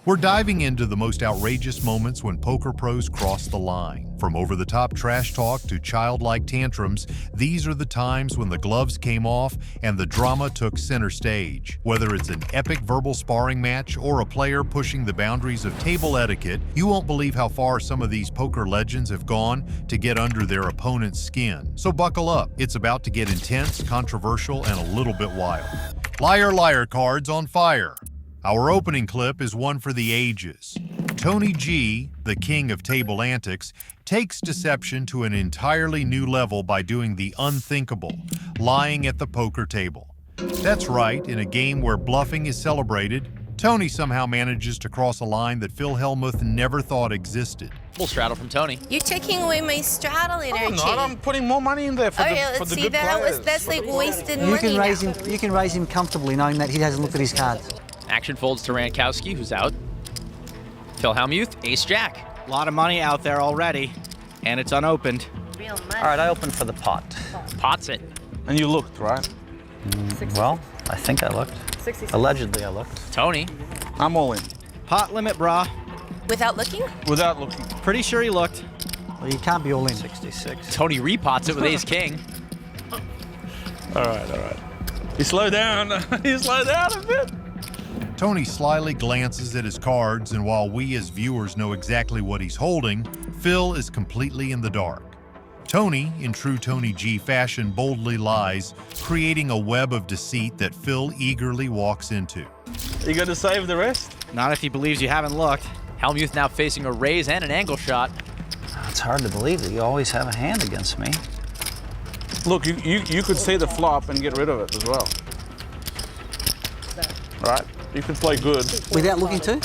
We're diving into the most outrageous moments when poker pros cross the line. From over-the-top trash talk to childlike tantrums, these are the times when the gloves came off and the drama took center stage. Whether it's an epic verbal sparring match or a player pushing the boundaries of table etiquette, you won't believe how far some of these poker legends have gone to get under their opponent's skin. So buckle up. It's about to get intense, controversial, and a little bit wild. Liar, liar cards on fire. Our opening clip is one for the ages. Tony G, the king of table antics, takes deception to an entirely new level by doing the unthinkable, lying at the poker table. That's right, in a game where bluffing is celebrated, Tony somehow manages to cross a line that Phil Hellmuth never thought existed. Full straddle from Tony. You're taking away my straddle energy. I'm not. I'm putting more money in there for the good players. That's like wasted money now. You can raise him comfortably knowing that he hasn't looked at his cards. Action folds to Rankowski, who's out. Phil Hellmuth, ace-jack. A lot of money out there already, and it's unopened. Real money. All right, I opened for the pot. Pots it. And you looked, right? Well, I think I looked. 66. Allegedly, I looked. Tony. I'm all in. Pot limit, brah. Without looking? Without looking. Pretty sure he looked. Well, you can't be all in. 66. Tony repots it with ace-king. All right. You slow down. You slow down a bit. Tony slyly glances at his cards, and while we as viewers know exactly what he's holding, Phil is completely in the dark. Tony, in true Tony G fashion, boldly lies, creating a web of deceit that Phil eagerly walks into. You got to save the rest? Not if he believes you haven't looked. Hellmuth now facing a raise and an angle shot. It's hard to believe that you always have a hand against me. Look, you could see the flop and get rid of it as well. Right? You could play good. Without looking too?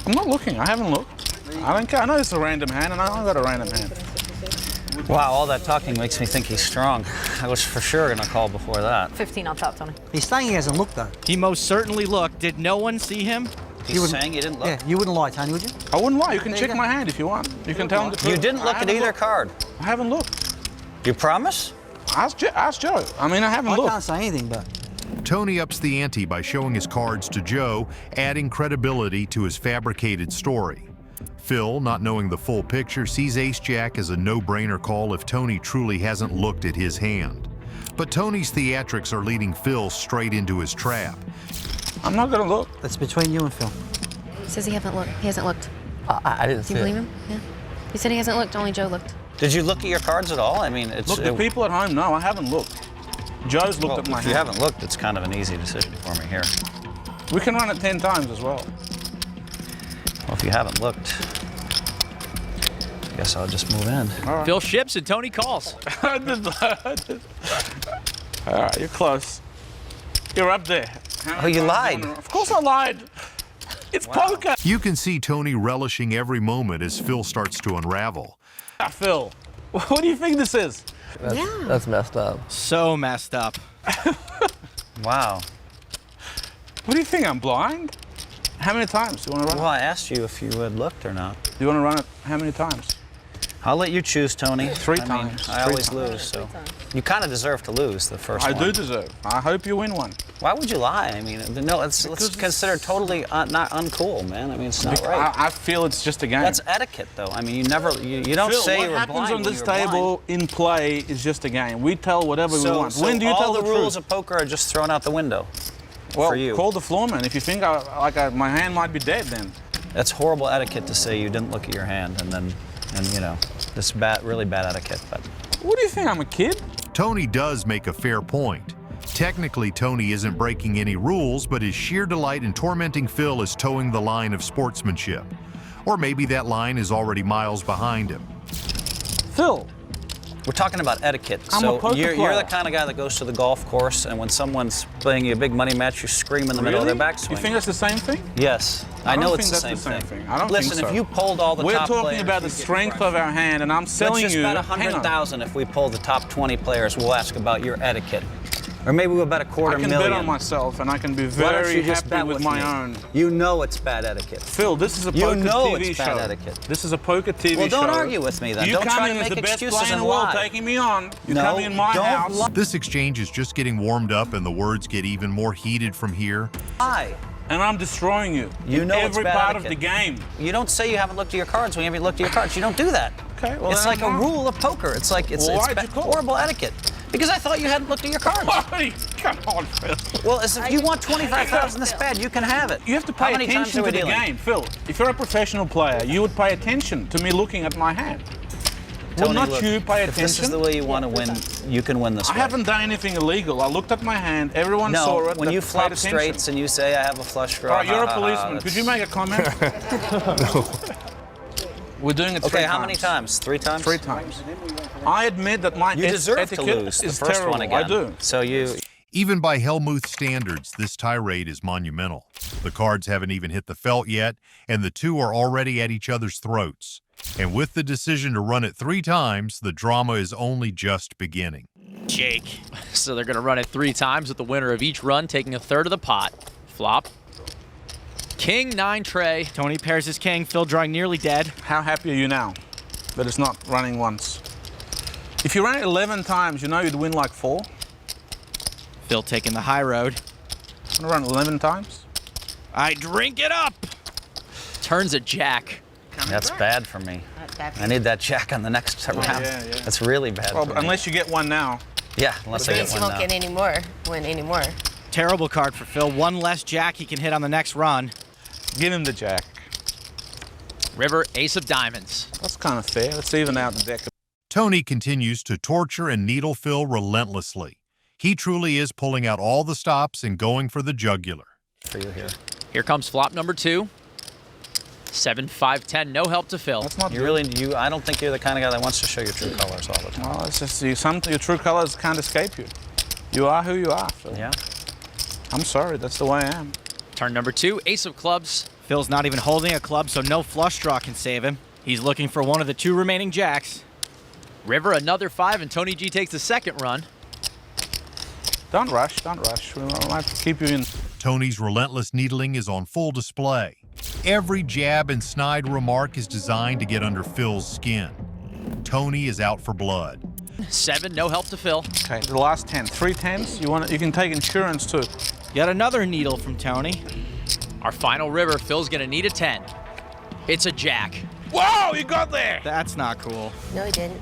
I'm not looking. I haven't looked. I don't care. I know it's a random hand, and I got a random hand. Wow, all that talking makes me think he's strong. I was for sure going to call before that. 15 on top, Tony. He's saying he hasn't looked though. He most certainly looked. Did no one see him? He's saying you didn't look? Yeah, you wouldn't lie, Tony, would you? I wouldn't lie. You can There check you go. my hand if you want. You can tell him the truth. You didn't look at either card. I haven't looked. You promise? Ask Joe. I mean, I haven't I looked. can't say anything, but Tony ups the ante by showing his cards to Joe, adding credibility to his fabricated story. Phil, not knowing the full picture, sees ace-jack as a no-brainer call if Tony truly hasn't looked at his hand. But Tony's theatrics are leading Phil straight into his trap. I'm not going to look. that's between you and Phil. He says he hasn't looked. He hasn't looked. I didn't Do you believe him? Yeah. He said he hasn't looked. Only Joe looked. Did you look at your cards at all? I mean, it's... Look, the people at home, no, I haven't looked. Joe's looked at my if hand. you haven't looked, it's kind of an easy decision for me here. We can run it 10 times as well. Well, if you haven't looked, I guess I'll just move in. All right. Phil ships and Tony calls. All right, you're close. You're up there. Oh, you lied. Of course I lied. It's poker. You can see Tony relishing every moment as Phil starts to unravel. Phil, what do you think this is? That's messed up. So messed up. Wow. What do you think, I'm blind? How many times do you want to run Well, it? I asked you if you had looked or not. Do you want to run it how many times? I'll let you choose, Tony. Three I times. I Three always times. lose, so. You kind of deserve to lose the first I one. do deserve. I hope you win one. Why would you lie? I mean, no, let's consider totally not uncool, man. I mean, it's not right. I feel it's just a game. That's etiquette, though. I mean, you don't Phil, say what you were happens blind on when this you were table blind. in play is just a game. We tell whatever we So, want. so When do you all tell the the rules truth? of poker are just thrown out the window Well, for you. call the floorman. If you think my hand might be dead, then. That's horrible etiquette to say you didn't look at your hand, and you know, this bad, really bad etiquette. But What do you think? I'm a kid? Tony does make a fair point. Technically, Tony isn't breaking any rules, but his sheer delight in tormenting Phil is towing the line of sportsmanship. Or maybe that line is already miles behind him. Phil. we're talking about etiquette. I'm a poker you're player. the kind of guy that goes to the golf course, and when someone's playing you a big money match, you scream in the middle of their backswing. You think that's the same thing? Yes, I I know don't it's think the that's same the same thing. thing. I don't Listen, think so. if you pulled all the We're top talking players, about the you'd get strength crushed. of our hand, and I'm selling Let's just you. bet hang on. 100,000 if we pull the top 20 players. We'll ask about your etiquette. Or maybe we'll bet a quarter I can million. bet on myself, and I can be Why don't very you just happy bet with with my me? own. You know it's bad etiquette. Phil, this is a You poker know TV it's show. bad etiquette. This is a poker TV Well, show. don't argue with me then. You Don't come try in to as make the best excuses player in and the world, lie. taking me on. You No, come in my don't house. lie. This exchange is just getting warmed up and the words get even more heated from here. Lie. and I'm destroying you. You know it's every bad part of etiquette. the game. You don't say you haven't looked at your cards when you haven't looked at your cards. You don't do that. Okay, well, it's then like I'm a wrong. rule of poker. It's like it's Why'd you call? horrible etiquette. Because I thought you hadn't looked at your cards. Come on, Phil. Well, as if you want 25,000 this bad, you can have it. You have to How pay many times attention are we to the dealing? game, Phil. If you're a professional player, you would pay attention to me looking at my hand. Will Tony, not look, you pay if this is attention? the way you want to win, you can win this I way. haven't done anything illegal. I looked at my hand. Everyone No, saw it. when that you paid flop attention. straights and you say, I have a flush draw. All right, you're a ha, ha, ha, policeman. Could you make a comment? We're doing it 3 times. Okay, how many times? 3 times? 3 times. I admit that my You deserve to etiquette lose the is first terrible. one again. I do. So you... Even by Helmuth standards, this tirade is monumental. The cards haven't even hit the felt yet, and the two are already at each other's throats. And with the decision to run it 3 times, the drama is only just beginning. Jake. So they're going to run it 3 times with the winner of each run taking a third of the pot. Flop. King 9 tray. Tony pairs his king. Phil drawing nearly dead. How happy are you now that it's not running once? If you ran it 11 times, you know you'd win like 4. Phil taking the high road. I'm gonna run 11 times. I drink it up. Turns a jack. That's bad for me. I need that jack on the next round. yeah. That's really bad Well, for me. unless you get one now. Yeah, unless I Means get you one won't now. get any more. Win any more. Terrible card for Phil. One less jack he can hit on the next run. Give him the jack. River, ace of diamonds. That's kind of fair. Let's even out the deck. Tony continues to torture and needle Phil relentlessly. He truly is pulling out all the stops and going for the jugular. For you here. Here comes flop number 2. 7, 5, 10. No help to Phil. That's not You good. really, I don't think you're the kind of guy that wants to show your true colors all the time. Well, it's just your true colors can't escape you. You are who you are, Phil. Yeah. I'm sorry, that's the way I am. Turn number 2. Ace of clubs. Phil's not even holding a club, so no flush draw can save him. He's looking for one of the 2 remaining jacks. River, another 5, and Tony G takes the second run. Don't rush, don't rush. We might keep you in. Tony's relentless needling is on full display. Every jab and snide remark is designed to get under Phil's skin. Tony is out for blood. 7, no help to Phil. Okay, the last 10. 3 10s. You can take insurance too. Yet another needle from Tony. Our final river, Phil's gonna need a 10. It's a jack. Whoa, you got there! That's not cool. No, he didn't.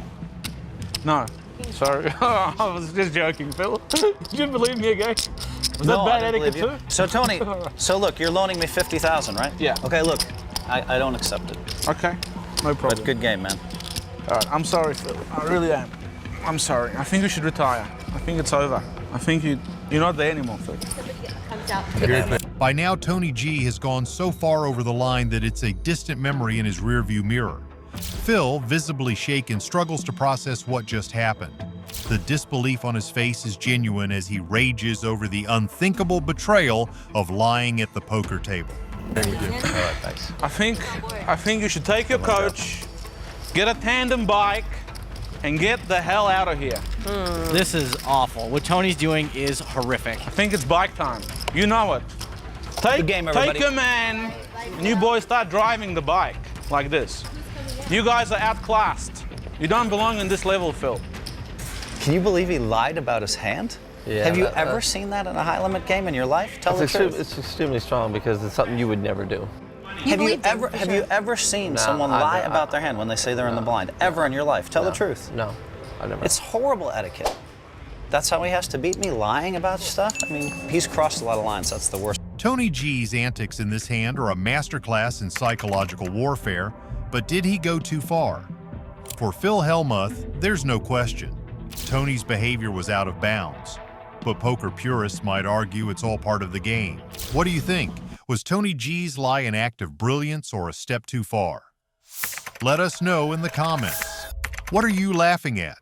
No, sorry. I was just joking, Phil. Did you believe me again? Was No, that bad I don't etiquette believe you. too? So Tony, so look, you're loaning me 50,000, right? Yeah. Okay, look, I don't accept it. Okay, no problem. But good game, man. All right, I'm sorry, Phil. I really am. I'm sorry. I think you should retire. I think it's over. I think you're not there anymore, Phil. By now, Tony G has gone so far over the line that it's a distant memory in his rearview mirror. Phil, visibly shaken, struggles to process what just happened. The disbelief on his face is genuine as he rages over the unthinkable betrayal of lying at the poker table. All right, thanks. I think you should take your coach, get a tandem bike, and get the hell out of here. This is awful. What Tony's doing is horrific. I think it's bike time. You know it. Good game, everybody. Take a man, and you boys start driving the bike like this. You guys are outclassed. You don't belong in this level, Phil. Can you believe he lied about his hand? Yeah, Have you ever seen that in a high-limit game in your life? Tell the truth. It's extremely strong because it's something you would never do. Have you ever seen someone lie about their hand when they say they're in the blind? Ever in your life? Tell the truth. No, I never. It's horrible etiquette. That's how he has to beat me, lying about stuff? I mean, he's crossed a lot of lines. That's the worst. Tony G's antics in this hand are a masterclass in psychological warfare, but did he go too far? For Phil Helmuth, there's no question. Tony's behavior was out of bounds, but poker purists might argue it's all part of the game. What do you think? Was Tony G's lie an act of brilliance or a step too far? Let us know in the comments. What are you laughing at?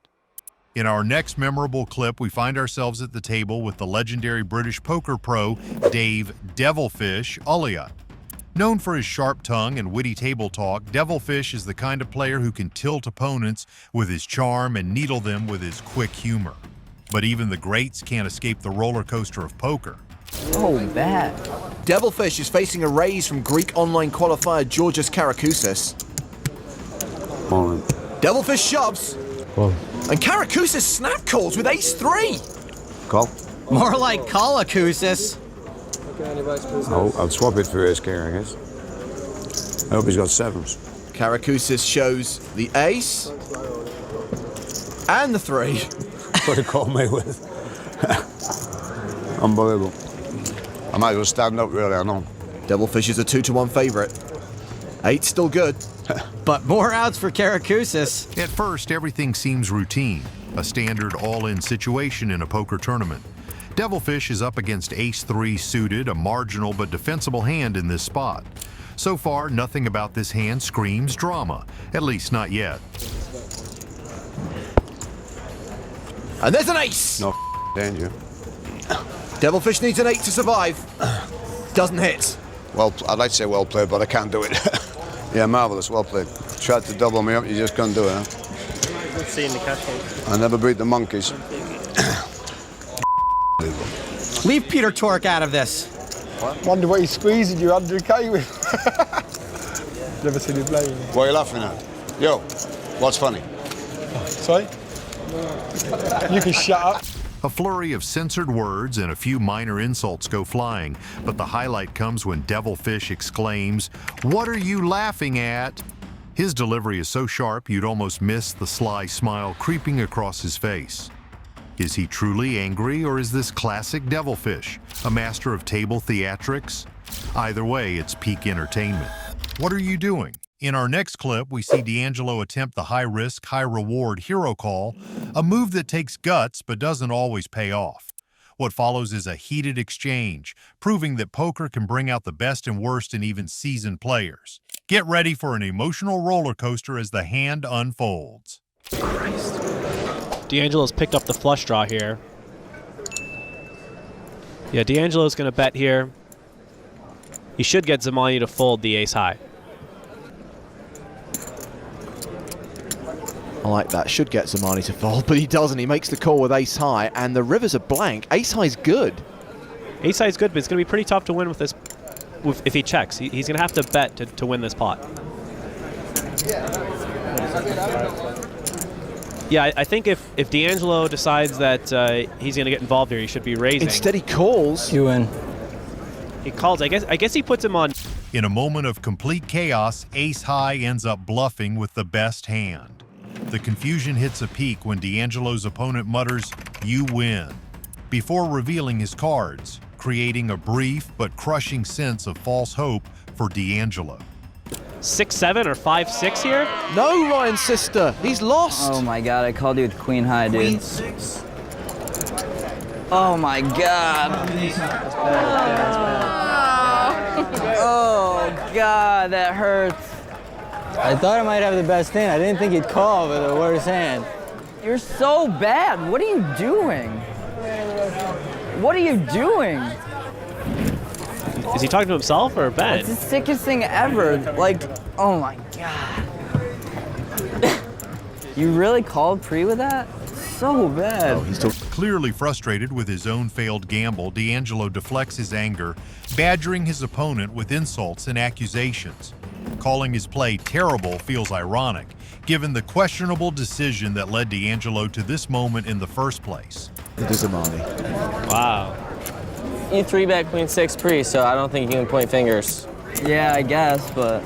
In our next memorable clip, we find ourselves at the table with the legendary British poker pro, Dave Devilfish Ulliott. Known for his sharp tongue and witty table talk, Devilfish is the kind of player who can tilt opponents with his charm and needle them with his quick humor. But even the greats can't escape the roller coaster of poker. Oh, bad. Devilfish is facing a raise from Greek online qualifier Georgios Karakousis. Devilfish shoves. Whoa. And Karakousis snap calls with ace-3. Call. More like Kalakousis. I'll swap it for ace king, I guess. I hope he's got sevens. Karakousis shows the ace and the 3. What to call me with. Unbelievable. I might as well stand up, really, I know. Devilfish is a 2-to-1 favourite. 8's still good. But more outs for Karakousis. At first, everything seems routine, a standard all-in situation in a poker tournament. Devilfish is up against ace-3 suited, a marginal but defensible hand in this spot. So far, nothing about this hand screams drama, at least not yet. And there's an ace! No danger. Devilfish needs an 8 to survive. Doesn't hit. Well, I'd like to say well played, but I can't do it. Yeah, marvellous, well played. Tried to double me up, you just couldn't do it, huh? Good seeing the cash flow. I never beat the monkeys. Leave Peter Tork out of this. Wonder what he's squeezing you 100k with. Never seen him play. What are you laughing at? Yo, what's funny? Sorry? You can shut up. A flurry of censored words and a few minor insults go flying, but the highlight comes when Devilfish exclaims, "What are you laughing at?" His delivery is so sharp you'd almost miss the sly smile creeping across his face. Is he truly angry, or is this classic Devilfish, a master of table theatrics? Either way, it's peak entertainment. What are you doing? In our next clip, we see DAngelo attempt the high-risk, high-reward hero call, a move that takes guts but doesn't always pay off. What follows is a heated exchange, proving that poker can bring out the best and worst in even seasoned players. Get ready for an emotional roller coaster as the hand unfolds. DAngelo's picked up the flush draw here. Yeah, DAngelo's going to bet here. He should get Zamani to fold the ace high. I like that. Should get Zamani to fold, but he doesn't. He makes the call with ace high, and the rivers are blank. Ace high's good. Ace high is good, but it's going to be pretty tough to win with this. If he checks, he's going to have to bet to win this pot. Yeah, I think if DAngelo decides that he's going to get involved here, he should be raising. Instead, he calls. You win. He calls. I guess he puts him on. In a moment of complete chaos, ace high ends up bluffing with the best hand. The confusion hits a peak when DAngelo's opponent mutters, "You win," before revealing his cards, creating a brief but crushing sense of false hope for DAngelo. 6-7 or 5-6 here? No, Ryan's sister. He's lost. Oh my god, I called you with queen high, dude. Queen 6. Oh my god. Oh god, that hurts. I thought I might have the best hand. I didn't think he'd call with the worst hand. You're so bad. What are you doing? What are you doing? Is he talking to himself or Ben? It's the sickest thing ever. Like, oh my god. You really called pre with that? So bad. Oh, he's clearly frustrated with his own failed gamble. DAngelo deflects his anger, badgering his opponent with insults and accusations. Calling his play terrible feels ironic, given the questionable decision that led DAngelo to this moment in the first place. It is Zamani. Wow. You 3-bet queen 6 pre, so I don't think you can point fingers. Yeah, I guess, but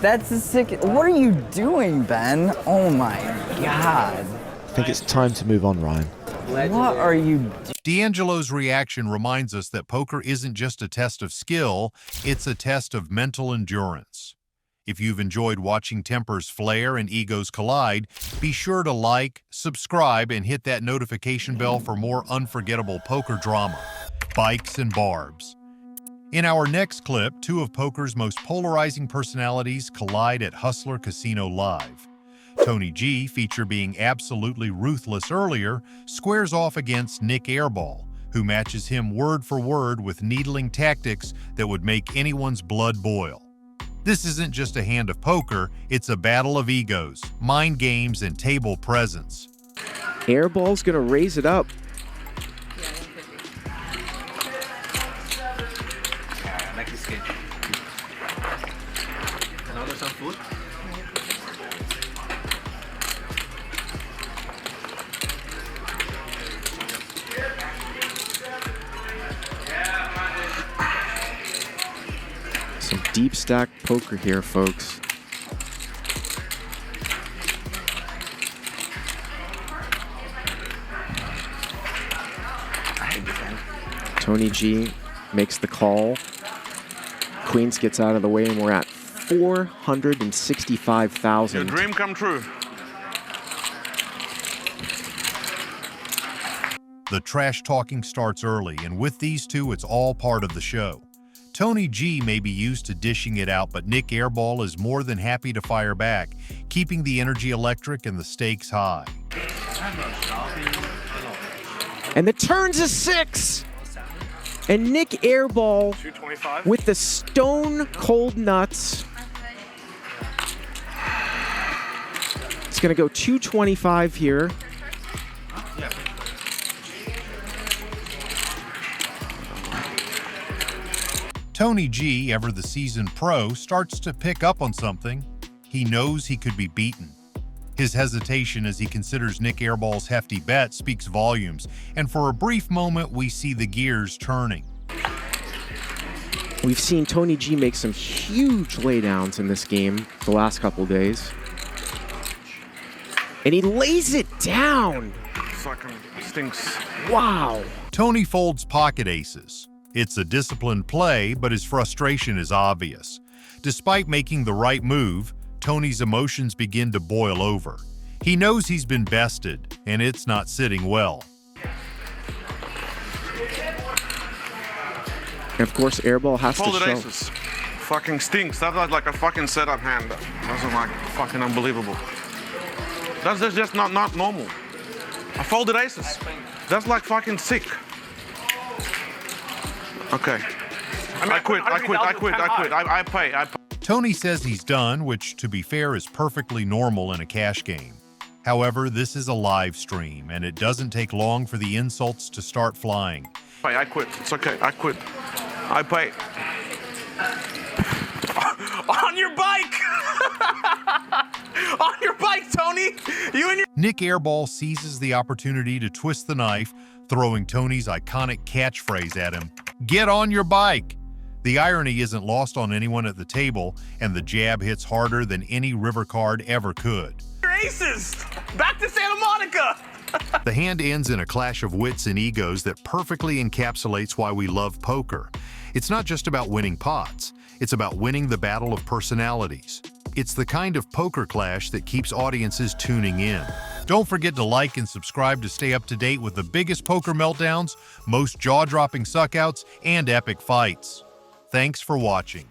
that's the sick. What are you doing, Ben? Oh my god. I think it's time to move on, Ryan. What are you DAngelo's reaction reminds us that poker isn't just a test of skill, it's a test of mental endurance. If you've enjoyed watching tempers flare and egos collide, be sure to like, subscribe, and hit that notification bell for more unforgettable poker drama, bikes and barbs. In our next clip, two of poker's most polarizing personalities collide at Hustler Casino Live. Tony G, feature being absolutely ruthless earlier, squares off against Nick Airball, who matches him word for word with needling tactics that would make anyone's blood boil. This isn't just a hand of poker, it's a battle of egos, mind games, and table presence. Airball's gonna raise it up. Another some food? deep stack poker here, folks. Tony G makes the call. Queens gets out of the way, and we're at 465,000. Your dream come true. The trash talking starts early, and with these two, it's all part of the show. Tony G may be used to dishing it out, but Nick Airball is more than happy to fire back, keeping the energy electric and the stakes high. And the turn's a 6! And Nick Airball with the stone cold nuts. It's going to go 225 here. Tony G, ever the seasoned pro, starts to pick up on something. He knows he could be beaten. His hesitation as he considers Nick Airball's hefty bet speaks volumes, and for a brief moment we see the gears turning. We've seen Tony G make some huge laydowns in this game the last couple days. And he lays it down. Fucking stinks. Wow. Tony folds pocket aces. It's a disciplined play, but his frustration is obvious. Despite making the right move, Tony's emotions begin to boil over. He knows he's been bested, and it's not sitting well. And of course, Airball has Folded to show. aces. Fucking stinks. That was like a fucking setup hand. That wasn't like fucking unbelievable. That's just not normal. I folded aces. That's like fucking sick. Okay. I quit. I pay. Tony says he's done, which, to be fair, is perfectly normal in a cash game. However, this is a live stream, and it doesn't take long for the insults to start flying. I quit. It's okay. I quit. I pay. On your bike! On your bike, Tony! You and your... Nick Airball seizes the opportunity to twist the knife, throwing Tony's iconic catchphrase at him, "Get on your bike!" The irony isn't lost on anyone at the table, and the jab hits harder than any river card ever could. Your aces! Back to Santa Monica! The hand ends in a clash of wits and egos that perfectly encapsulates why we love poker. It's not just about winning pots, it's about winning the battle of personalities. It's the kind of poker clash that keeps audiences tuning in. Don't forget to like and subscribe to stay up to date with the biggest poker meltdowns, most jaw-dropping suckouts, and epic fights. Thanks for watching.